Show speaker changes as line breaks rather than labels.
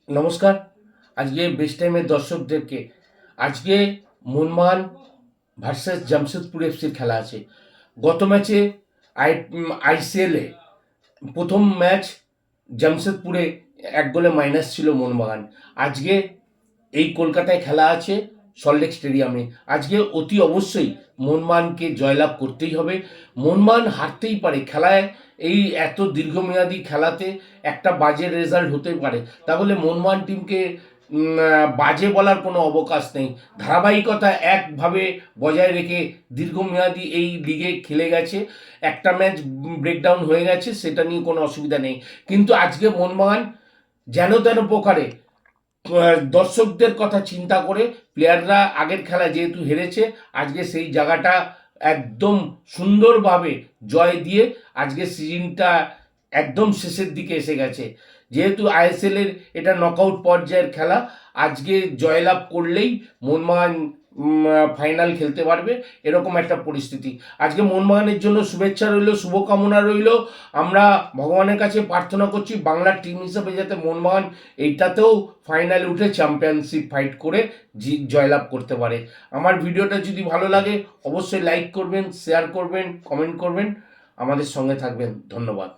নমস্কার। আজকে বেস্ট টাইমের দর্শকদেরকে আজকে মোহনবাগান ভার্সেস জামশেদপুর এফসির খেলা আছে। গত ম্যাচে আইসিএলে প্রথম ম্যাচ জামশেদপুরে 1 গোলে মাইনাস ছিল মোহনবাগান। আজকে এই কলকাতায় খেলা আছে সল্টলেক স্টেডিয়ামে। আজকে অতি অবশ্যই মোহনবাগানকে জয়লাভ করতেই হবে। মোহনবাগান হারতেই পারে খেলায়, এই এত দীর্ঘমেয়াদী খেলাতে একটা বাজে রেজাল্ট হতে পারে, তাহলে মোহনবাগান টিমকে বাজে বলার কোনো অবকাশ নেই। ধারাবাহিকতা একভাবে বজায় রেখে দীর্ঘমেয়াদী এই লিগে খেলে গেছে। একটা ম্যাচ ব্রেকডাউন হয়ে গেছে, সেটা নিয়ে কোনো অসুবিধা নেই, কিন্তু আজকে মোহনবাগান যেন তেন প্রকারে দর্শকদের কথা চিন্তা করে প্লেয়াররা আগের খেলা যেহেতু হেরেছে, আজকে সেই জায়গাটা একদম সুন্দরভাবে জয় দিয়ে আজকে সিজনটা একদম শেষের দিকে এসে গেছে। যেহেতু আইএসএল এর এটা নকআউট পর্যায়ের খেলা, আজকে জয়লাভ করলেই মোহনবাগান ফাইনাল খেলতে পারবে, এরকম একটা পরিস্থিতি। আজকে মোহনবাগানের জন্য শুভেচ্ছা রইল, শুভকামনা রইল। আমরা ভগবানের কাছে প্রার্থনা করছি বাংলার টিম হিসেবে যাতে মোহনবাগান এইটাতেও ফাইনালে উঠে চ্যাম্পিয়নশিপ ফাইট করে জয়লাভ করতে পারে। আমার ভিডিওটা যদি ভালো লাগে অবশ্যই লাইক করবেন, শেয়ার করবেন, কমেন্ট করবেন, আমাদের সঙ্গে থাকবেন। ধন্যবাদ।